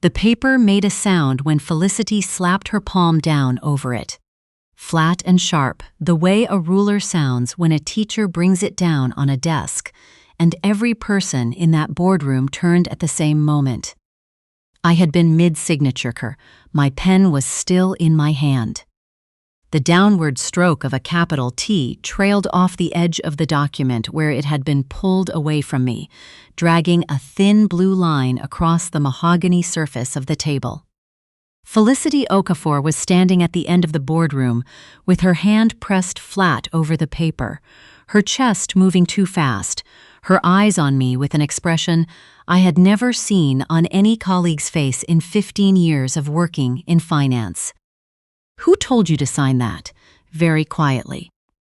The paper made a sound when Felicity slapped her palm down over it. Flat and sharp, the way a ruler sounds when a teacher brings it down on a desk, and every person in that boardroom turned at the same moment. I had been mid-signature. My pen was still in my hand. The downward stroke of a capital T trailed off the edge of the document where it had been pulled away from me, dragging a thin blue line across the mahogany surface of the table. Felicity Okafor was standing at the end of the boardroom, with her hand pressed flat over the paper, her chest moving too fast, her eyes on me with an expression I had never seen on any colleague's face in 15 years of working in finance. "Who told you to sign that?" Very quietly.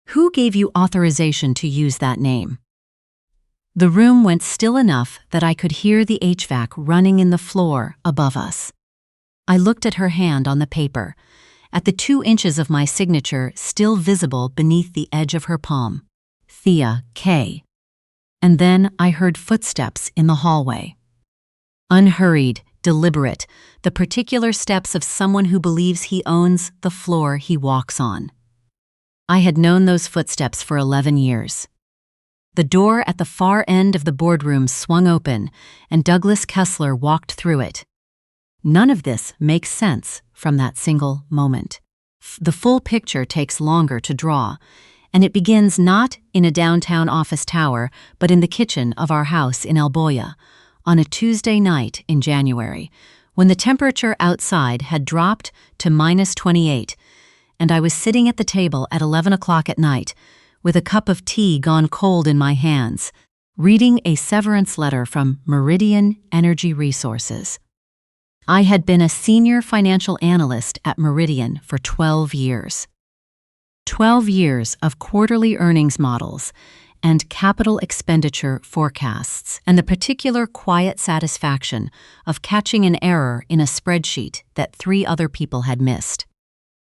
"Who gave you authorization to use that name?" The room went still enough that I could hear the HVAC running in the floor above us. I looked at her hand on the paper, at the 2 inches of my signature still visible beneath the edge of her palm. Thea, K. And then I heard footsteps in the hallway. Unhurried, deliberate, the particular steps of someone who believes he owns the floor he walks on. I had known those footsteps for 11 years. The door at the far end of the boardroom swung open, and Douglas Kessler walked through it. None of this makes sense from that single moment. The full picture takes longer to draw, and it begins not in a downtown office tower, but in the kitchen of our house in Alboya, on a Tuesday night in January, when the temperature outside had dropped to -28, and I was sitting at the table at 11 o'clock at night, with a cup of tea gone cold in my hands, reading a severance letter from Meridian Energy Resources. I had been a senior financial analyst at Meridian for 12 years. 12 years of quarterly earnings models and capital expenditure forecasts, and the particular quiet satisfaction of catching an error in a spreadsheet that 3 other people had missed.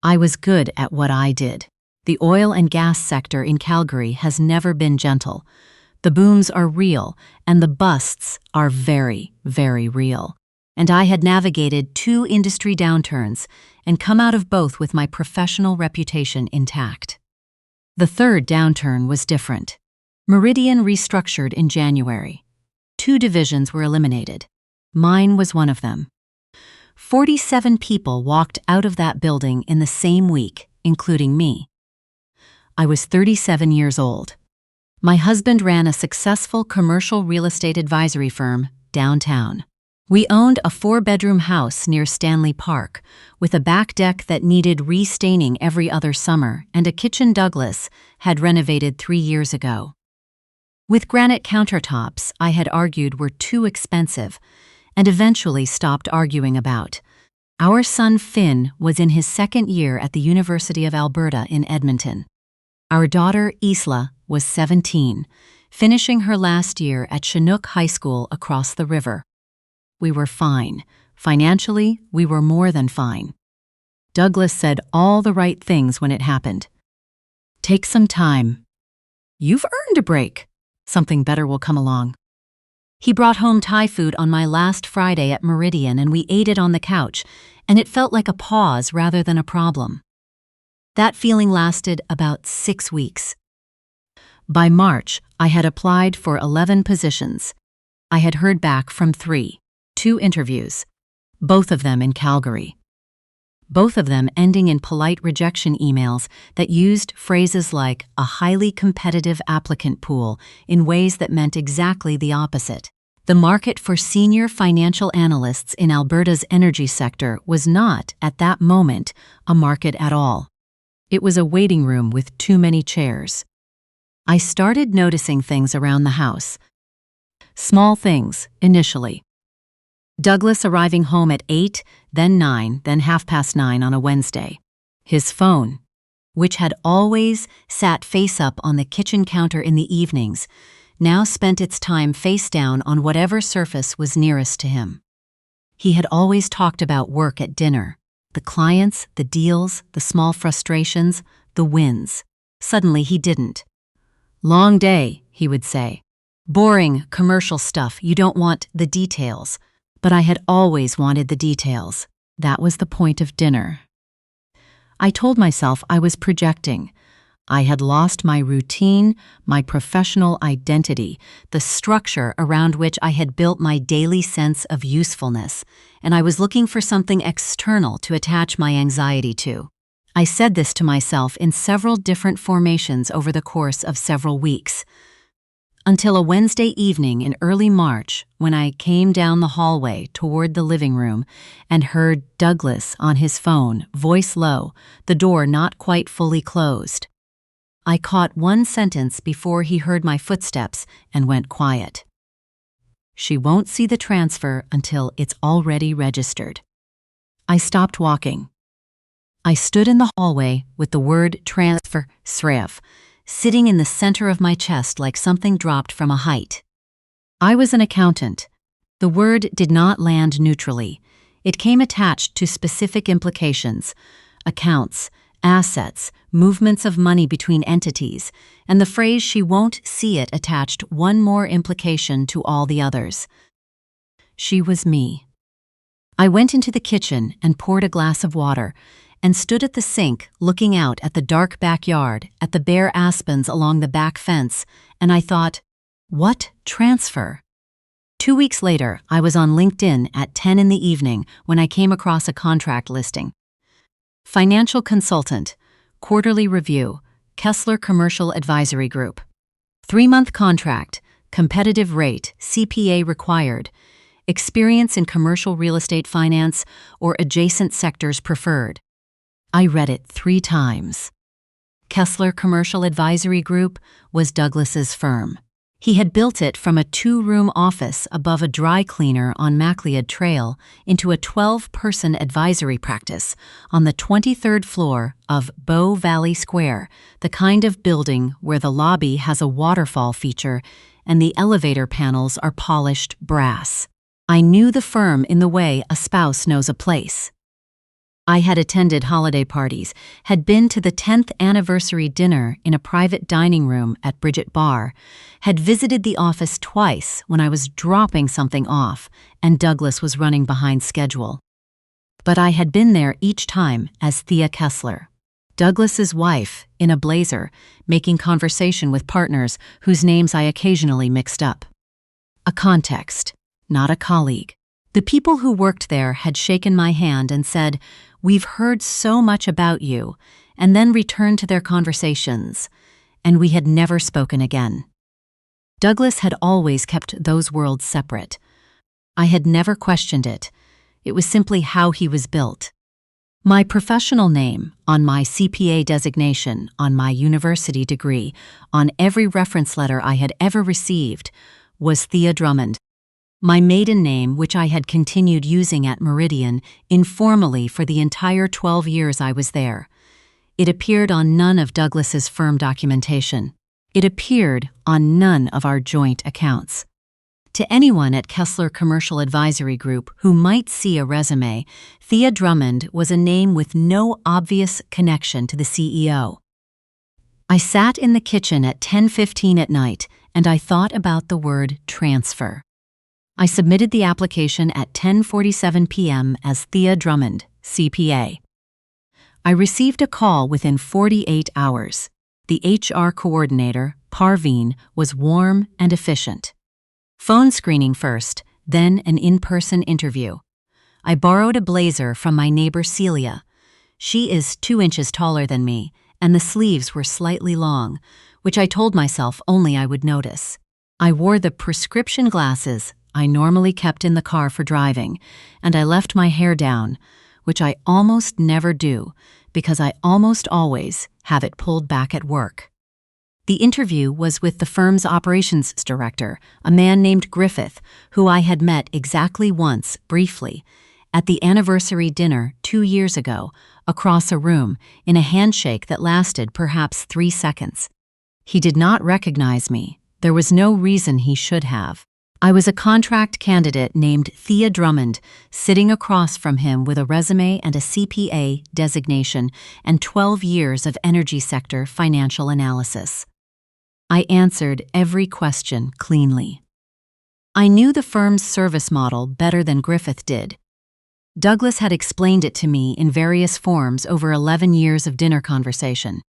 I was good at what I did. The oil and gas sector in Calgary has never been gentle. The booms are real, and the busts are very, very real. And I had navigated 2 industry downturns and come out of both with my professional reputation intact. The 3rd downturn was different. Meridian restructured in January. 2 divisions were eliminated. Mine was one of them. 47 people walked out of that building in the same week, including me. I was 37 years old. My husband ran a successful commercial real estate advisory firm downtown. We owned a 4-bedroom house near Stanley Park, with a back deck that needed restaining every other summer and a kitchen Douglas had renovated 3 years ago. With granite countertops I had argued were too expensive, and eventually stopped arguing about. Our son Finn was in his 2nd year at the University of Alberta in Edmonton. Our daughter Isla was 17, finishing her last year at Chinook High School across the river. We were fine. Financially, we were more than fine. Douglas said all the right things when it happened. "Take some time. You've earned a break. Something better will come along." He brought home Thai food on my last Friday at Meridian, and we ate it on the couch, and it felt like a pause rather than a problem. That feeling lasted about 6 weeks. By March, I had applied for 11 positions. I had heard back from 3. 2 interviews, both of them in Calgary. Both of them ending in polite rejection emails that used phrases like a highly competitive applicant pool in ways that meant exactly the opposite. The market for senior financial analysts in Alberta's energy sector was not, at that moment, a market at all. It was a waiting room with too many chairs. I started noticing things around the house. Small things, initially. Douglas arriving home at 8, then 9, then 9:30 on a Wednesday. His phone, which had always sat face up on the kitchen counter in the evenings, now spent its time face down on whatever surface was nearest to him. He had always talked about work at dinner, the clients, the deals, the small frustrations, the wins. Suddenly he didn't. "Long day," he would say. "Boring commercial stuff, you don't want the details." but I had always wanted the details. That was the point of dinner. I told myself I was projecting. I had lost my routine, my professional identity, the structure around which I had built my daily sense of usefulness, and I was looking for something external to attach my anxiety to. I said this to myself in several different formations over the course of several weeks. Until a Wednesday evening in early March, when I came down the hallway toward the living room and heard Douglas on his phone, voice low, the door not quite fully closed. I caught one sentence before he heard my footsteps and went quiet. "She won't see the transfer until it's already registered." I stopped walking. I stood in the hallway with the word transfer, srev, sitting in the center of my chest like something dropped from a height. I was an accountant. The word did not land neutrally. It came attached to specific implications: accounts, assets, movements of money between entities, and the phrase "she won't see it" attached one more implication to all the others. She was me. I went into the kitchen and poured a glass of water, and stood at the sink looking out at the dark backyard, at the bare aspens along the back fence, and I thought, what transfer? 2 weeks later, I was on LinkedIn at 10 in the evening when I came across a contract listing. Financial consultant, quarterly review, Kessler Commercial Advisory Group. 3-month contract, competitive rate, CPA required, experience in commercial real estate finance or adjacent sectors preferred. I read it 3 times. Kessler Commercial Advisory Group was Douglas's firm. He had built it from a 2-room office above a dry cleaner on MacLeod Trail into a 12-person advisory practice on the 23rd floor of Bow Valley Square, the kind of building where the lobby has a waterfall feature and the elevator panels are polished brass. I knew the firm in the way a spouse knows a place. I had attended holiday parties, had been to the 10th anniversary dinner in a private dining room at Bridget Bar, had visited the office twice when I was dropping something off and Douglas was running behind schedule. But I had been there each time as Thea Kessler, Douglas's wife, in a blazer, making conversation with partners whose names I occasionally mixed up. A context, not a colleague. The people who worked there had shaken my hand and said, "We've heard so much about you," and then returned to their conversations, and we had never spoken again. Douglas had always kept those worlds separate. I had never questioned it. It was simply how he was built. My professional name, on my CPA designation, on my university degree, on every reference letter I had ever received, was Thea Drummond. My maiden name, which I had continued using at Meridian, informally for the entire 12 years I was there. It appeared on none of Douglas's firm documentation. It appeared on none of our joint accounts. To anyone at Kessler Commercial Advisory Group who might see a resume, Thea Drummond was a name with no obvious connection to the CEO. I sat in the kitchen at 10:15 at night, and I thought about the word transfer. I submitted the application at 10:47 p.m. as Thea Drummond, CPA. I received a call within 48 hours. The HR coordinator, Parveen, was warm and efficient. Phone screening first, then an in-person interview. I borrowed a blazer from my neighbor Celia. She is 2 inches taller than me, and the sleeves were slightly long, which I told myself only I would notice. I wore the prescription glasses I normally kept in the car for driving, and I left my hair down, which I almost never do because I almost always have it pulled back at work. The interview was with the firm's operations director, a man named Griffith, who I had met exactly once, briefly, at the anniversary dinner 2 years ago, across a room, in a handshake that lasted perhaps 3 seconds. He did not recognize me. There was no reason he should have. I was a contract candidate named Thea Drummond, sitting across from him with a resume and a CPA designation and 12 years of energy sector financial analysis. I answered every question cleanly. I knew the firm's service model better than Griffith did. Douglas had explained it to me in various forms over 11 years of dinner conversation.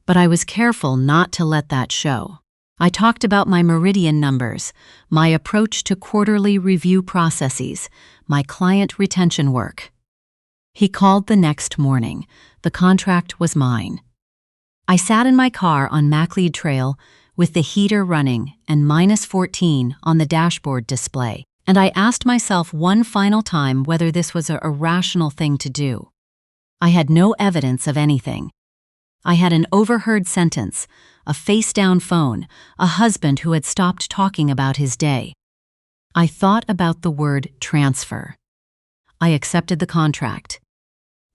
But I was careful not to let that show. I talked about my meridian numbers, my approach to quarterly review processes, my client retention work. He called the next morning. The contract was mine. I sat in my car on Macleod Trail with the heater running and -14 on the dashboard display, and I asked myself one final time whether this was a rational thing to do. I had no evidence of anything. I had an overheard sentence, a face-down phone, a husband who had stopped talking about his day. I thought about the word transfer. I accepted the contract.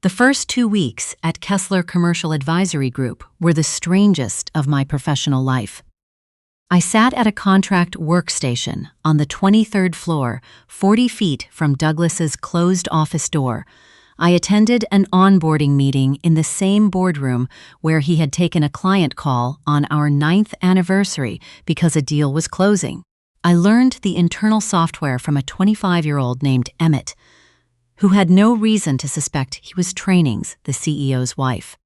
The first 2 weeks at Kessler Commercial Advisory Group were the strangest of my professional life. I sat at a contract workstation on the 23rd floor, 40 feet from Douglas's closed office door. I attended an onboarding meeting in the same boardroom where he had taken a client call on our 9th anniversary because a deal was closing. I learned the internal software from a 25-year-old named Emmett, who had no reason to suspect he was Trainings, the CEO's wife.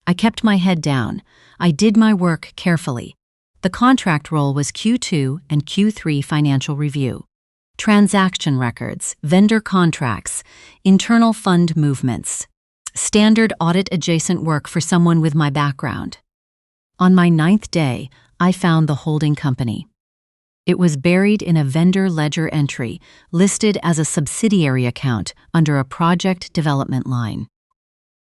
I kept my head down. I did my work carefully. The contract role was Q2 and Q3 financial review. Transaction records, vendor contracts, internal fund movements, standard audit-adjacent work for someone with my background. On my 9th day, I found the holding company. It was buried in a vendor ledger entry, listed as a subsidiary account under a project development line.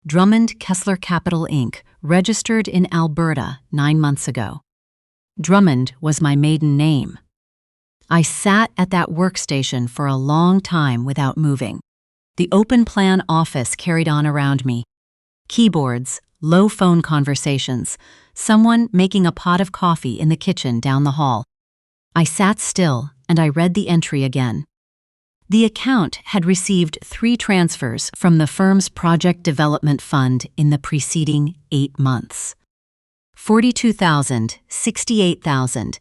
Drummond Kessler Capital Inc., registered in Alberta 9 months ago. Drummond was my maiden name. I sat at that workstation for a long time without moving. The open-plan office carried on around me. Keyboards, low phone conversations, someone making a pot of coffee in the kitchen down the hall. I sat still and I read the entry again. The account had received 3 transfers from the firm's project development fund in the preceding 8 months. $42,000, $68,000,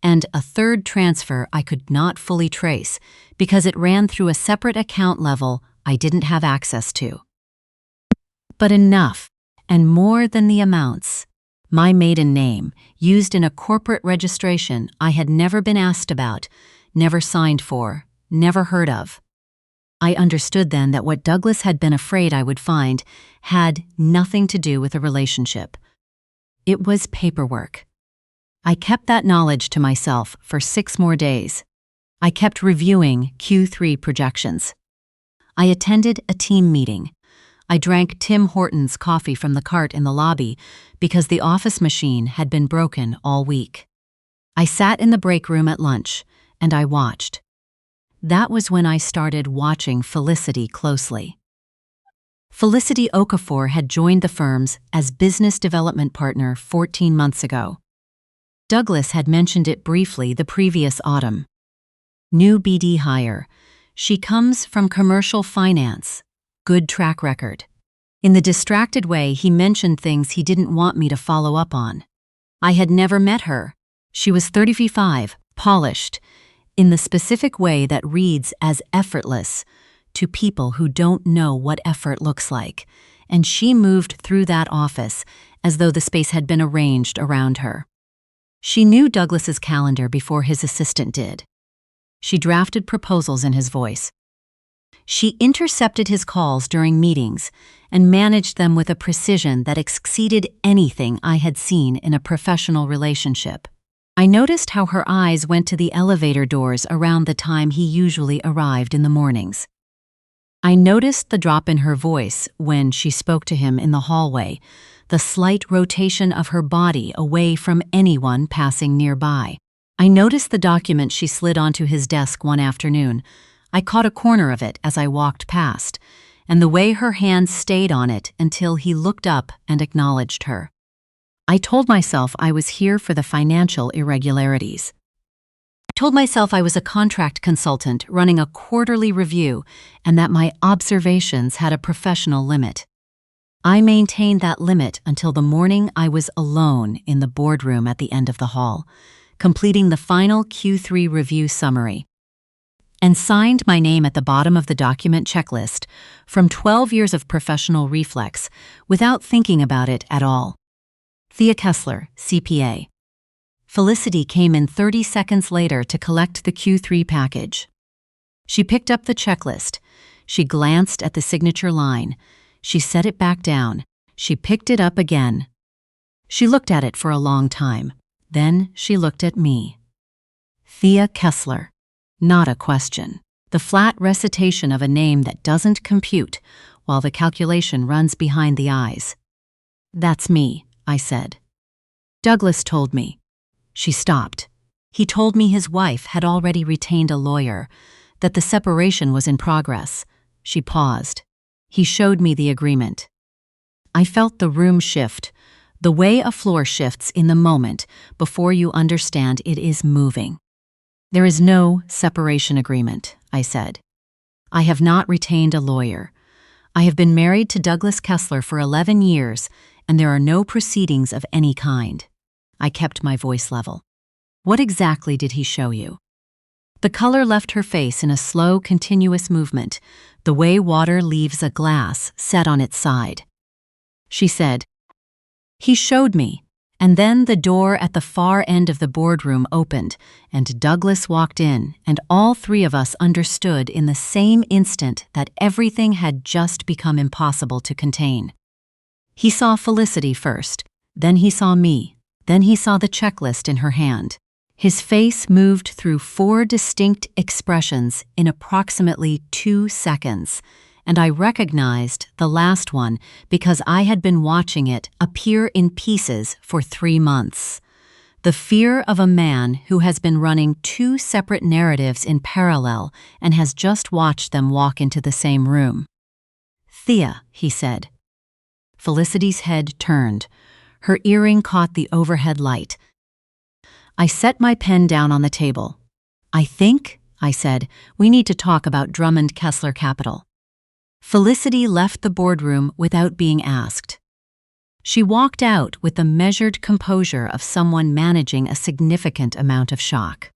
and a third transfer I could not fully trace because it ran through a separate account level I didn't have access to. But enough, and more than the amounts. My maiden name, used in a corporate registration I had never been asked about, never signed for, never heard of. I understood then that what Douglas had been afraid I would find had nothing to do with a relationship. It was paperwork. I kept that knowledge to myself for 6 more days. I kept reviewing Q3 projections. I attended a team meeting. I drank Tim Hortons coffee from the cart in the lobby because the office machine had been broken all week. I sat in the break room at lunch, and I watched. That was when I started watching Felicity closely. Felicity Okafor had joined the firms as business development partner 14 months ago. Douglas had mentioned it briefly the previous autumn. New BD hire. She comes from commercial finance. Good track record. In the distracted way, he mentioned things he didn't want me to follow up on. I had never met her. She was 35, polished, in the specific way that reads as effortless to people who don't know what effort looks like, and she moved through that office as though the space had been arranged around her. She knew Douglas's calendar before his assistant did. She drafted proposals in his voice. She intercepted his calls during meetings and managed them with a precision that exceeded anything I had seen in a professional relationship. I noticed how her eyes went to the elevator doors around the time he usually arrived in the mornings. I noticed the drop in her voice when she spoke to him in the hallway, the slight rotation of her body away from anyone passing nearby. I noticed the document she slid onto his desk one afternoon. I caught a corner of it as I walked past, and the way her hands stayed on it until he looked up and acknowledged her. I told myself I was here for the financial irregularities. I told myself I was a contract consultant running a quarterly review and that my observations had a professional limit. I maintained that limit until the morning I was alone in the boardroom at the end of the hall, completing the final Q3 review summary, and signed my name at the bottom of the document checklist from 12 years of professional reflex without thinking about it at all. Thea Kessler, CPA. Felicity came in 30 seconds later to collect the Q3 package. She picked up the checklist. She glanced at the signature line. She set it back down. She picked it up again. She looked at it for a long time. Then she looked at me. Thea Kessler. Not a question. The flat recitation of a name that doesn't compute while the calculation runs behind the eyes. That's me, I said. Douglas told me. She stopped. He told me his wife had already retained a lawyer, that the separation was in progress. She paused. He showed me the agreement. I felt the room shift, the way a floor shifts in the moment before you understand it is moving. There is no separation agreement, I said. I have not retained a lawyer. I have been married to Douglas Kessler for 11 years, and there are no proceedings of any kind. I kept my voice level. What exactly did he show you? The color left her face in a slow, continuous movement, the way water leaves a glass set on its side. She said, "He showed me," and then the door at the far end of the boardroom opened, and Douglas walked in, and all three of us understood in the same instant that everything had just become impossible to contain. He saw Felicity first, then he saw me, then he saw the checklist in her hand. His face moved through 4 distinct expressions in approximately 2 seconds, and I recognized the last one because I had been watching it appear in pieces for 3 months. The fear of a man who has been running 2 separate narratives in parallel and has just watched them walk into the same room. "Thea," he said. Felicity's head turned. Her earring caught the overhead light. I set my pen down on the table. I think, I said, we need to talk about Drummond Kessler Capital. Felicity left the boardroom without being asked. She walked out with the measured composure of someone managing a significant amount of shock.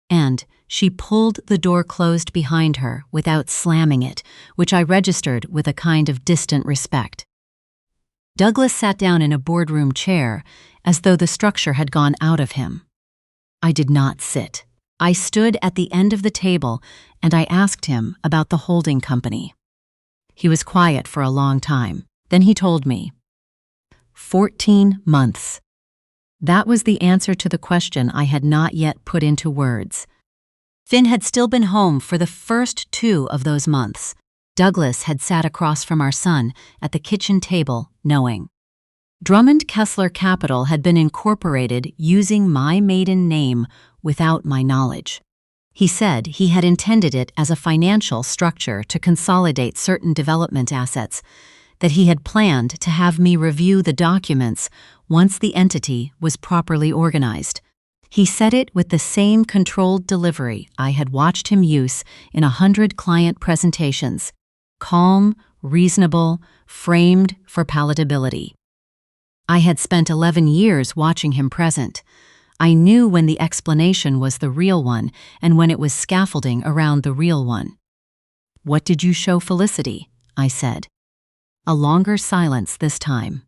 And she pulled the door closed behind her without slamming it, which I registered with a kind of distant respect. Douglas sat down in a boardroom chair as though the structure had gone out of him. I did not sit. I stood at the end of the table and I asked him about the holding company. He was quiet for a long time. Then he told me. 14 months. That was the answer to the question I had not yet put into words. Finn had still been home for the first 2 of those months. Douglas had sat across from our son at the kitchen table, knowing. Drummond Kessler Capital had been incorporated using my maiden name without my knowledge. He said he had intended it as a financial structure to consolidate certain development assets, that he had planned to have me review the documents once the entity was properly organized. He said it with the same controlled delivery I had watched him use in 100 client presentations. Calm, reasonable, framed for palatability. I had spent 11 years watching him present. I knew when the explanation was the real one and when it was scaffolding around the real one. "What did you show Felicity?" I said. A longer silence this time.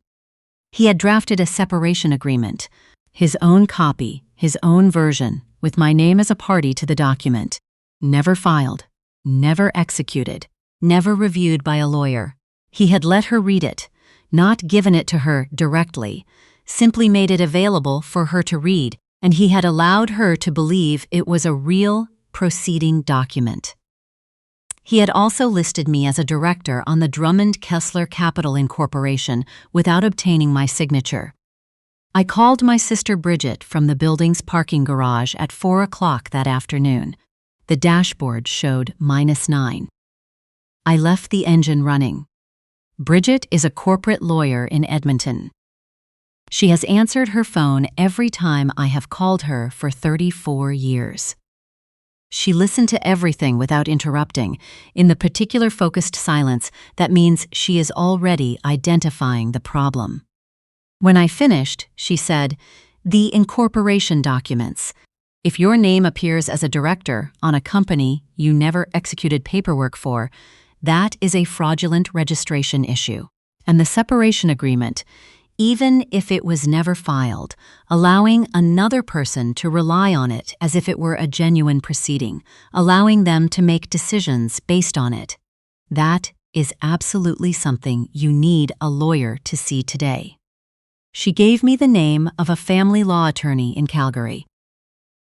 He had drafted a separation agreement, his own copy, his own version, with my name as a party to the document. Never filed, never executed, never reviewed by a lawyer. He had let her read it, not given it to her directly, simply made it available for her to read, and he had allowed her to believe it was a real, proceeding document. He had also listed me as a director on the Drummond Kessler Capital Incorporation without obtaining my signature. I called my sister Bridget from the building's parking garage at 4 o'clock that afternoon. The dashboard showed -9. I left the engine running. Bridget is a corporate lawyer in Edmonton. She has answered her phone every time I have called her for 34 years. She listened to everything without interrupting, in the particular focused silence that means she is already identifying the problem. When I finished, she said, The incorporation documents. If your name appears as a director on a company you never executed paperwork for, that is a fraudulent registration issue. And the separation agreement, even if it was never filed, allowing another person to rely on it as if it were a genuine proceeding, allowing them to make decisions based on it. That is absolutely something you need a lawyer to see today. She gave me the name of a family law attorney in Calgary.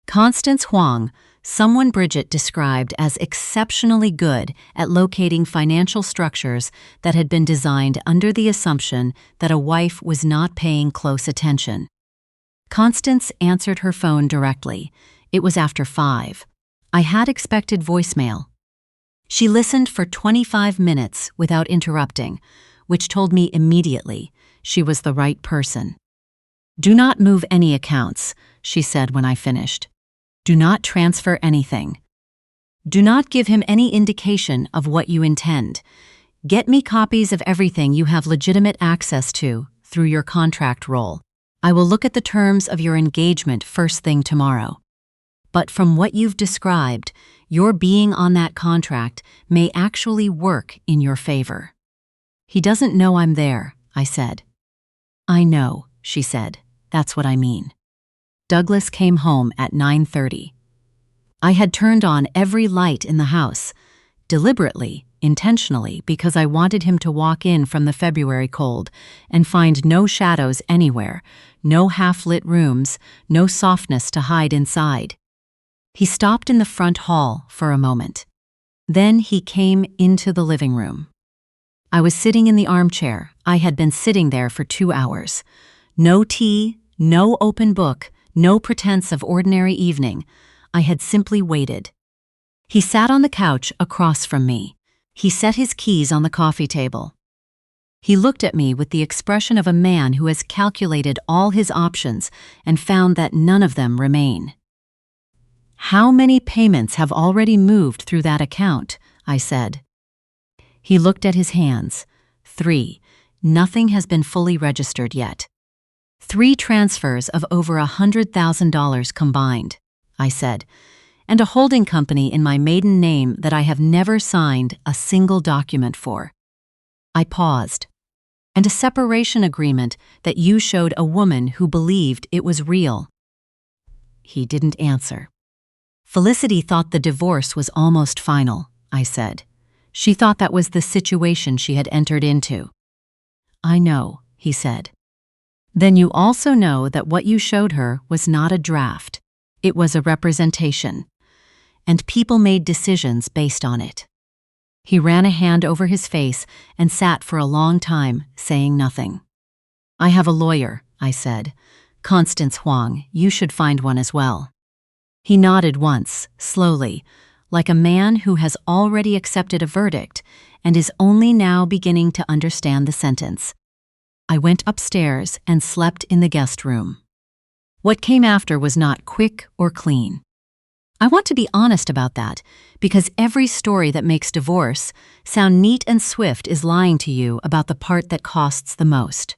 Constance Huang, someone Bridget described as exceptionally good at locating financial structures that had been designed under the assumption that a wife was not paying close attention. Constance answered her phone directly. It was after 5. I had expected voicemail. She listened for 25 minutes without interrupting, which told me immediately she was the right person. "Do not move any accounts," she said when I finished. "Do not transfer anything. Do not give him any indication of what you intend. Get me copies of everything you have legitimate access to through your contract role. I will look at the terms of your engagement first thing tomorrow. But from what you've described, your being on that contract may actually work in your favor." "He doesn't know I'm there," I said. "I know," she said. "That's what I mean." Douglas came home at 9:30. I had turned on every light in the house, deliberately, intentionally, because I wanted him to walk in from the February cold and find no shadows anywhere, no half-lit rooms, no softness to hide inside. He stopped in the front hall for a moment. Then he came into the living room. I was sitting in the armchair. I had been sitting there for 2 hours. No tea, no open book, no pretense of ordinary evening. I had simply waited. He sat on the couch across from me. He set his keys on the coffee table. He looked at me with the expression of a man who has calculated all his options and found that none of them remain. "How many payments have already moved through that account?" I said. He looked at his hands. 3. Nothing has been fully registered yet. 3 transfers of over $100,000 combined, I said, and a holding company in my maiden name that I have never signed a single document for. I paused. "And a separation agreement that you showed a woman who believed it was real." He didn't answer. "Felicity thought the divorce was almost final," I said. "She thought that was the situation she had entered into." "I know," he said. "Then you also know that what you showed her was not a draft. It was a representation. And people made decisions based on it." He ran a hand over his face and sat for a long time, saying nothing. "I have a lawyer," I said. "Constance Huang, you should find one as well." He nodded once, slowly, like a man who has already accepted a verdict and is only now beginning to understand the sentence. I went upstairs and slept in the guest room. What came after was not quick or clean. I want to be honest about that, because every story that makes divorce sound neat and swift is lying to you about the part that costs the most.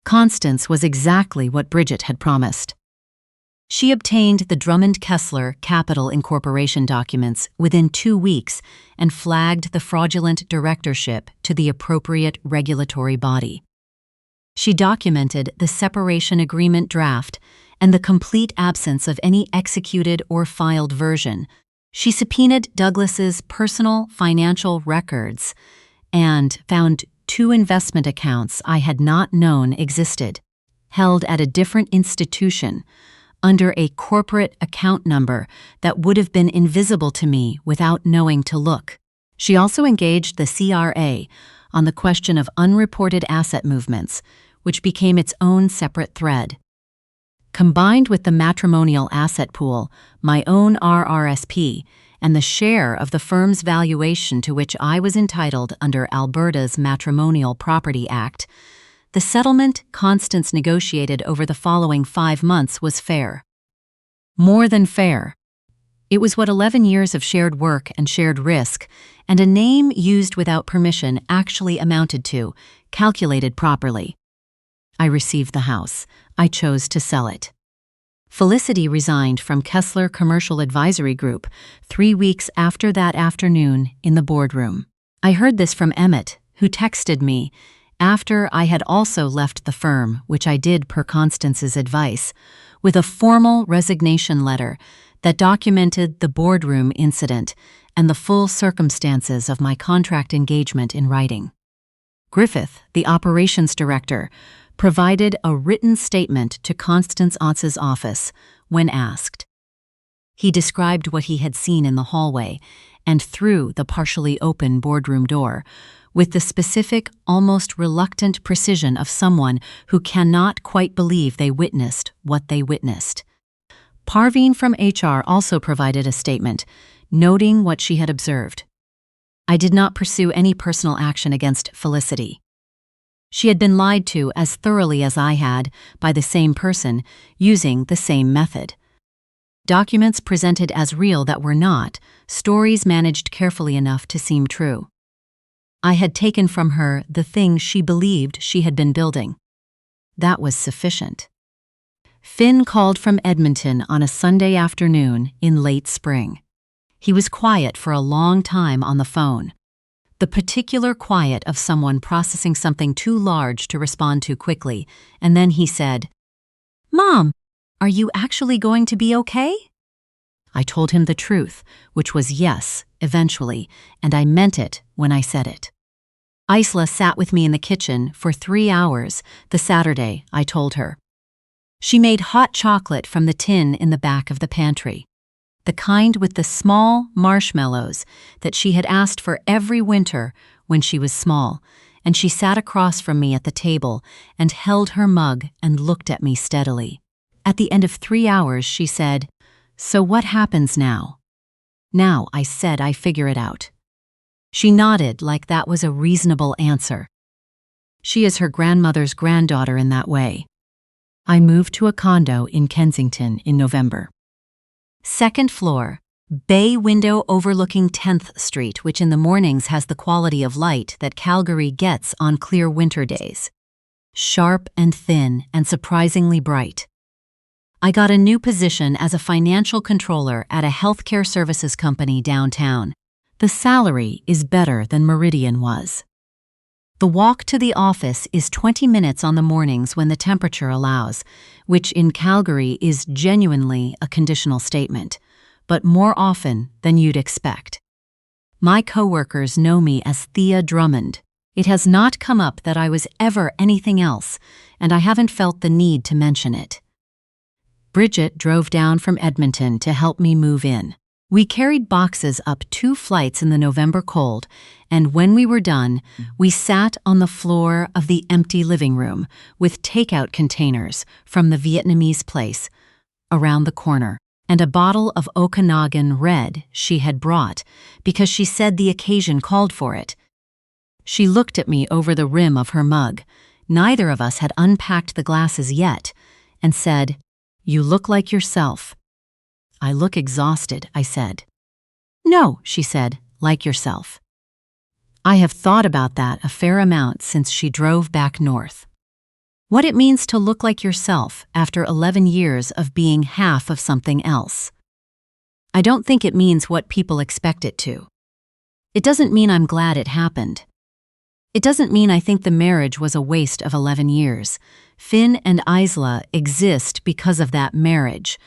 Constance was exactly what Bridget had promised. She obtained the Drummond-Kessler Capital Incorporation documents within 2 weeks and flagged the fraudulent directorship to the appropriate regulatory body. She documented the separation agreement draft and the complete absence of any executed or filed version. She subpoenaed Douglas's personal financial records and found 2 investment accounts I had not known existed, held at a different institution, under a corporate account number that would have been invisible to me without knowing to look. She also engaged the CRA on the question of unreported asset movements, which became its own separate thread. Combined with the matrimonial asset pool, my own RRSP, and the share of the firm's valuation to which I was entitled under Alberta's Matrimonial Property Act, the settlement Constance negotiated over the following 5 months was fair. More than fair. It was what 11 years of shared work and shared risk, and a name used without permission actually amounted to, calculated properly. I received the house. I chose to sell it. Felicity resigned from Kessler Commercial Advisory Group 3 weeks after that afternoon in the boardroom. I heard this from Emmett, who texted me after I had also left the firm, which I did per Constance's advice, with a formal resignation letter that documented the boardroom incident and the full circumstances of my contract engagement in writing. Griffith, the operations director, provided a written statement to Constance Otz's office when asked. He described what he had seen in the hallway and through the partially open boardroom door, with the specific, almost reluctant precision of someone who cannot quite believe they witnessed what they witnessed. Parveen from HR also provided a statement, noting what she had observed. I did not pursue any personal action against Felicity. She had been lied to as thoroughly as I had by the same person, using the same method. Documents presented as real that were not, stories managed carefully enough to seem true. I had taken from her the thing she believed she had been building. That was sufficient. Finn called from Edmonton on a Sunday afternoon in late spring. He was quiet for a long time on the phone. The particular quiet of someone processing something too large to respond to quickly, and then he said, "Mom, are you actually going to be okay?" I told him the truth, which was yes, eventually, and I meant it when I said it. Isla sat with me in the kitchen for 3 hours the Saturday, I told her. She made hot chocolate from the tin in the back of the pantry, the kind with the small marshmallows that she had asked for every winter when she was small, and she sat across from me at the table and held her mug and looked at me steadily. At the end of 3 hours, she said, "So what happens now?" "Now," I said, "I figure it out." She nodded like that was a reasonable answer. She is her grandmother's granddaughter in that way. I moved to a condo in Kensington in November. Second floor, bay window overlooking 10th Street, which in the mornings has the quality of light that Calgary gets on clear winter days. Sharp and thin and surprisingly bright. I got a new position as a financial controller at a healthcare services company downtown. The salary is better than Meridian was. The walk to the office is 20 minutes on the mornings when the temperature allows, which in Calgary is genuinely a conditional statement, but more often than you'd expect. My coworkers know me as Thea Drummond. It has not come up that I was ever anything else, and I haven't felt the need to mention it. Bridget drove down from Edmonton to help me move in. We carried boxes up 2 flights in the November cold, and when we were done, we sat on the floor of the empty living room with takeout containers from the Vietnamese place around the corner and a bottle of Okanagan Red she had brought because she said the occasion called for it. She looked at me over the rim of her mug. Neither of us had unpacked the glasses yet, and said, "You look like yourself." "I look exhausted," I said. "No," she said, "like yourself." I have thought about that a fair amount since she drove back north. What it means to look like yourself after 11 years of being half of something else. I don't think it means what people expect it to. It doesn't mean I'm glad it happened. It doesn't mean I think the marriage was a waste of 11 years. Finn and Isla exist because of that marriage.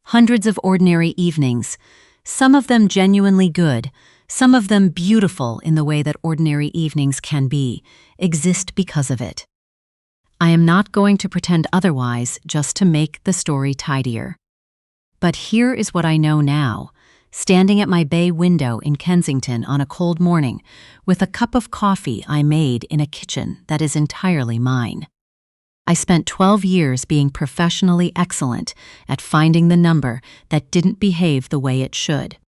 Hundreds of ordinary evenings, some of them genuinely good, some of them beautiful in the way that ordinary evenings can be, exist because of it. I am not going to pretend otherwise just to make the story tidier. But here is what I know now, standing at my bay window in Kensington on a cold morning with a cup of coffee I made in a kitchen that is entirely mine. I spent 12 years being professionally excellent at finding the number that didn't behave the way it should,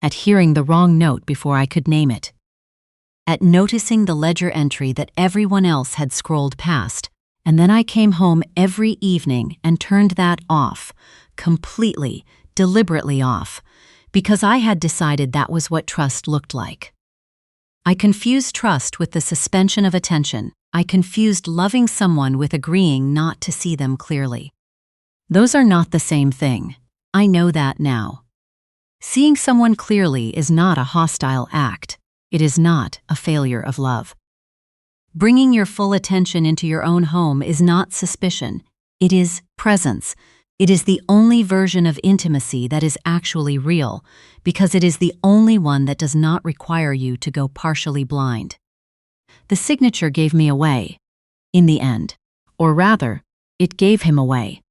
at hearing the wrong note before I could name it, at noticing the ledger entry that everyone else had scrolled past, and then I came home every evening and turned that off, completely, deliberately off, because I had decided that was what trust looked like. I confused trust with the suspension of attention, I confused loving someone with agreeing not to see them clearly. Those are not the same thing. I know that now. Seeing someone clearly is not a hostile act. It is not a failure of love. Bringing your full attention into your own home is not suspicion. It is presence. It is the only version of intimacy that is actually real, because it is the only one that does not require you to go partially blind. The signature gave me away, in the end. Or rather, it gave him away.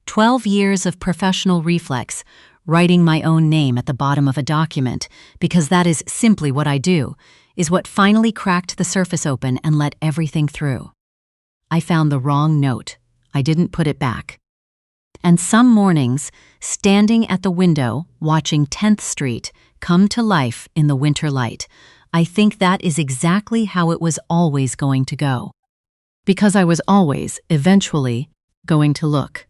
12 years of professional reflex, writing my own name at the bottom of a document, because that is simply what I do, is what finally cracked the surface open and let everything through. I found the wrong note. I didn't put it back. And some mornings, standing at the window, watching 10th Street come to life in the winter light, I think that is exactly how it was always going to go. Because I was always, eventually, going to look.